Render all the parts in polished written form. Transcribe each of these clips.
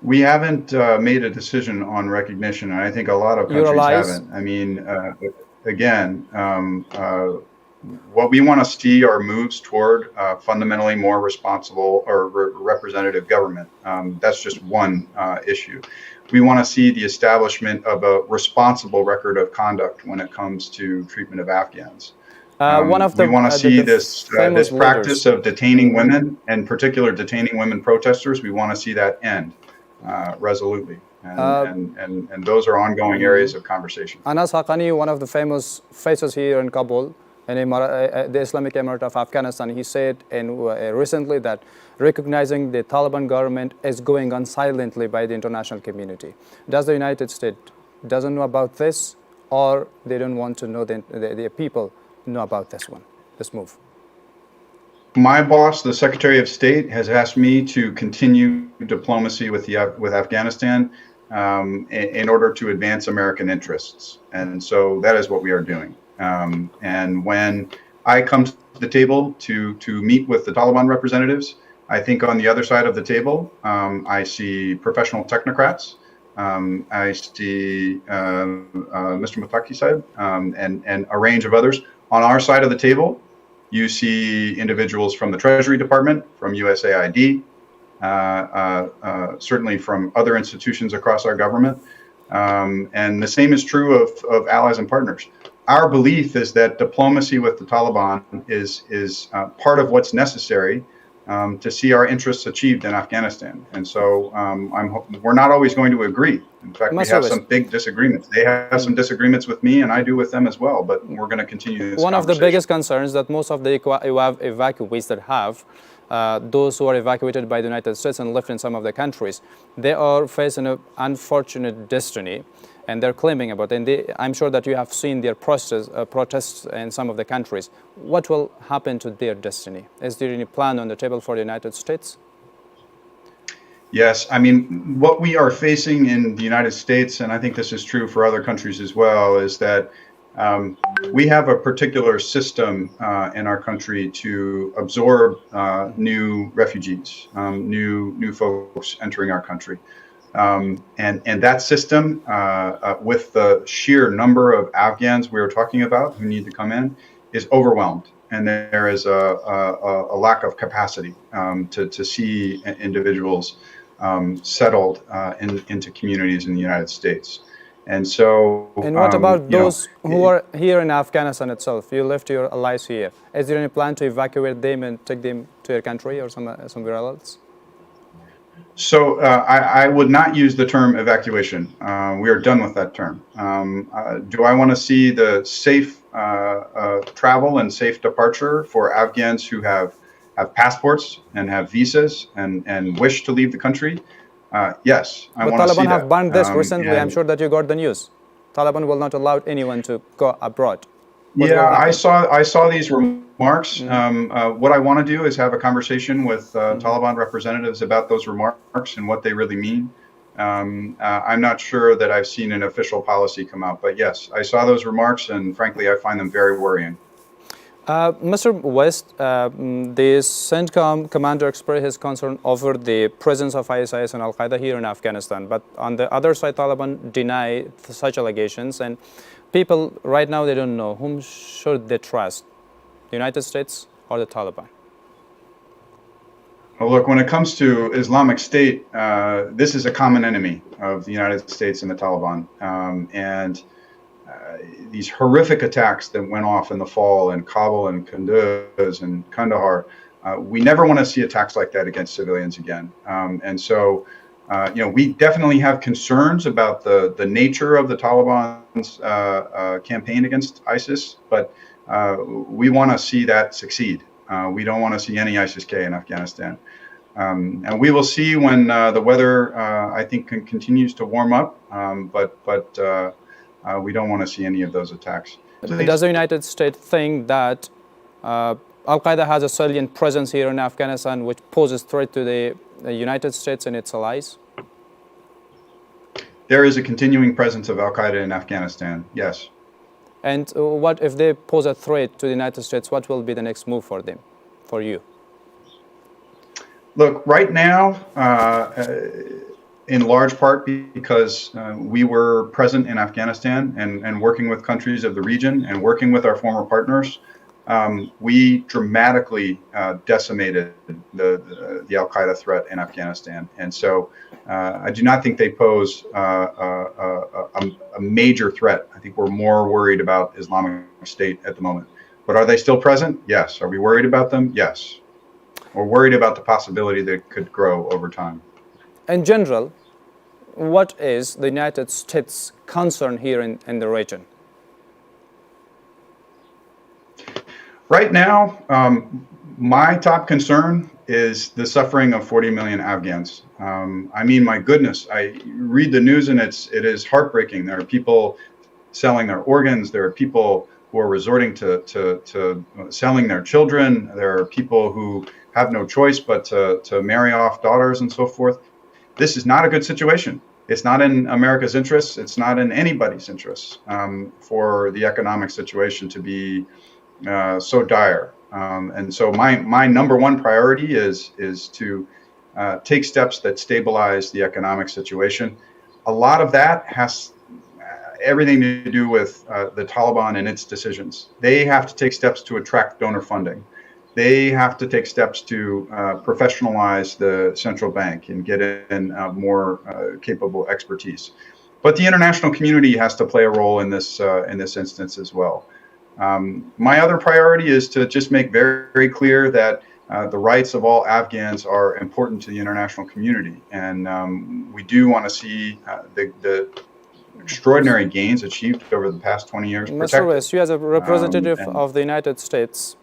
We haven't made a decision on recognition, and I think a lot of Your countries allies? haven't. I mean, again, what we want to see are moves toward fundamentally more responsible or representative government. That's just one issue. We want to see the establishment of a responsible record of conduct when it comes to treatment of Afghans. One of We want to see the this famous practice leaders. of detaining women, in particular detaining women protesters. We want to see that end resolutely, and those are ongoing areas of conversation. Anas Haqqani, one of the famous faces here in Kabul, in the Islamic Emirate of Afghanistan, he said recently that recognizing the Taliban government is going on silently by the international community. Does the United States doesn't know about this, or they don't want to know the people know about this move? My boss, the Secretary of State, has asked me to continue diplomacy with Afghanistan in order to advance American interests, and so that is what we are doing. And when I come to the table to meet with the Taliban representatives, I think on the other side of the table, I see professional technocrats. I see Mr. Mutaki Saib and a range of others. On our side of the table, you see individuals from the Treasury Department, from USAID, certainly from other institutions across our government. And the same is true of allies and partners. Our belief is that diplomacy with the Taliban is part of what's necessary to see our interests achieved in Afghanistan. And so we're not always going to agree. In fact, we have some big disagreements. They have some disagreements with me, and I do with them as well, but we're going to continue this One of the biggest concerns that most of the evacuees that have, those who are evacuated by the United States and left in some of the countries, they are facing an unfortunate destiny, and they're claiming about it. And I'm sure that you have seen their protests in some of the countries. What will happen to their destiny? Is there any plan on the table for the United States? Yes, I mean, what we are facing in the United States, and I think this is true for other countries as well, is that we have a particular system in our country to absorb new refugees, new folks entering our country. And that system, with the sheer number of Afghans we are talking about who need to come in, is overwhelmed. And there is a lack of capacity to see individuals settled into communities in the United States. And so, and what about those who are here in Afghanistan itself? You left your allies here. Is there any plan to evacuate them and take them to your country or somewhere else? So I would not use the term evacuation. We are done with that term. Do I want to see the safe travel and safe departure for Afghans who have passports and have visas and wish to leave the country? Yes, I want to see that. But Taliban have banned this recently. I'm sure that you got the news. Taliban will not allow anyone to go abroad. Yeah, I saw these remarks. What I want to do is have a conversation with Taliban representatives about those remarks and what they really mean. I'm not sure that I've seen an official policy come out, but yes, I saw those remarks, and frankly, I find them very worrying. Mr. West, the CENTCOM commander expressed his concern over the presence of ISIS and Al-Qaeda here in Afghanistan. But on the other side, Taliban deny such allegations. And people right now, they don't know whom should they trust, the United States or the Taliban? Well, look, when it comes to Islamic State, this is a common enemy of the United States and the Taliban. These horrific attacks that went off in the fall in Kabul and Kunduz and Kandahar, we never want to see attacks like that against civilians again. And so, we definitely have concerns about the nature of the Taliban's campaign against ISIS, but we want to see that succeed. We don't want to see any ISIS-K in Afghanistan. And we will see when the weather, I think, continues to warm up, but we don't want to see any of those attacks. Does the United States think that Al-Qaeda has a salient presence here in Afghanistan which poses threat to the United States and its allies? There is a continuing presence of Al-Qaeda in Afghanistan, yes. And what if they pose a threat to the United States? What will be the next move for them, for you? Look, right now, in large part because we were present in Afghanistan and working with countries of the region and working with our former partners. We dramatically decimated the Al-Qaeda threat in Afghanistan. And so I do not think they pose a major threat. I think we're more worried about Islamic State at the moment. But are they still present? Yes. Are we worried about them? Yes. We're worried about the possibility that it could grow over time. In general, what is the United States' concern here in the region? Right now, my top concern is the suffering of 40 million Afghans. I mean, my goodness, I read the news and it is heartbreaking. There are people selling their organs. There are people who are resorting to selling their children. There are people who have no choice but to marry off daughters and so forth. This is not a good situation. It's not in America's interests. It's not in anybody's interests for the economic situation to be so dire. And so my number one priority is to take steps that stabilize the economic situation. A lot of that has everything to do with the Taliban and its decisions. They have to take steps to attract donor funding. They have to take steps to professionalize the central bank and get in more capable expertise. But the international community has to play a role in this instance as well. My other priority is to just make very, very clear that the rights of all Afghans are important to the international community. And we do want to see the extraordinary gains achieved over the past 20 years protected. Mr. West, you as a representative of the United States,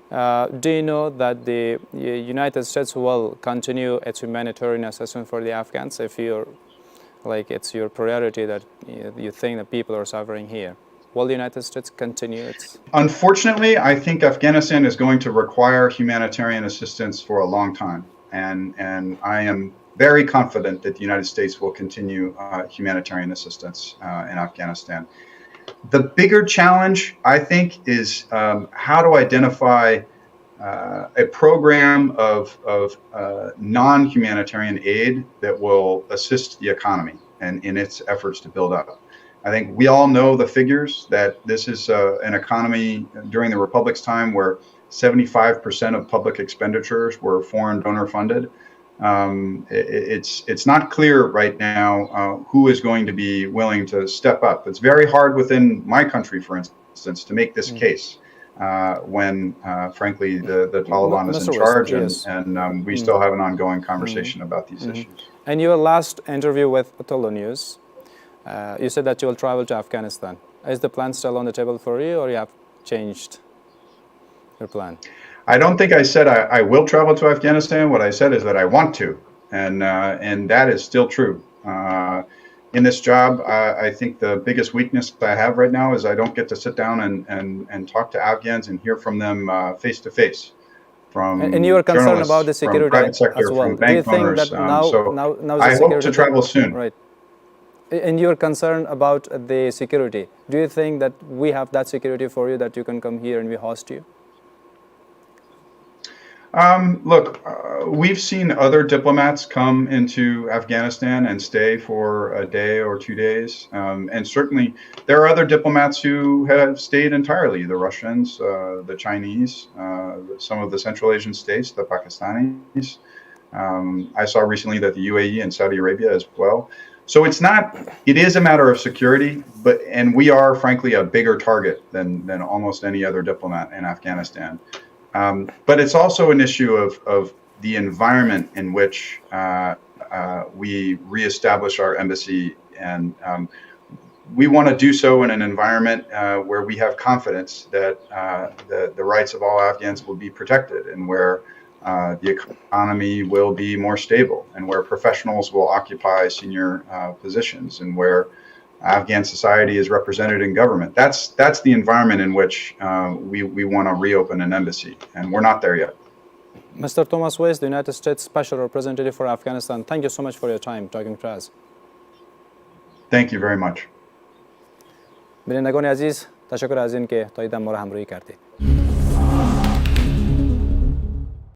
do you know that the United States will continue its humanitarian assistance for the Afghans if it's your priority that you think that people are suffering here? Will the United States continue its? Unfortunately, I think Afghanistan is going to require humanitarian assistance for a long time. And I am very confident that the United States will continue humanitarian assistance in Afghanistan. The bigger challenge, I think, is how to identify a program of non-humanitarian aid that will assist the economy and in its efforts to build up. I think we all know the figures that this is an economy during the Republic's time where 75% of public expenditures were foreign donor funded. It's not clear right now who is going to be willing to step up. It's very hard within my country, for instance, to make this case when, frankly, the Taliban is in charge, yes. and we still have an ongoing conversation about these issues. In your last interview with Atullah News, you said that you will travel to Afghanistan. Is the plan still on the table for you, or you have changed your plan? I don't think I said I will travel to Afghanistan. What I said is that I want to, and that is still true. In this job, I think the biggest weakness I have right now is I don't get to sit down and talk to Afghans and hear from them face to face. And you are concerned about the security private sector, as well. from bank owners. Now I hope to travel soon. Right. And you're concerned about the security. Do you think that we have that security for you, that you can come here and we host you? Look, we've seen other diplomats come into Afghanistan and stay for a day or 2 days. And certainly there are other diplomats who have stayed entirely, the Russians, the Chinese, some of the Central Asian states, the Pakistanis. I saw recently that the UAE and Saudi Arabia as well. So it is a matter of security, and we are frankly a bigger target than almost any other diplomat in Afghanistan. But it's also an issue of the environment in which we reestablish our embassy, and we want to do so in an environment where we have confidence that the rights of all Afghans will be protected, and where the economy will be more stable, and where professionals will occupy senior positions, and where Afghan society is represented in government. That's the environment in which we want to reopen an embassy, and we're not there yet. Mr. Thomas West, the United States Special Representative for Afghanistan, thank you so much for your time talking to us. Thank you very much. بینندگان عزیز، تشکر از این که تا این دم ما را همراهی کردید.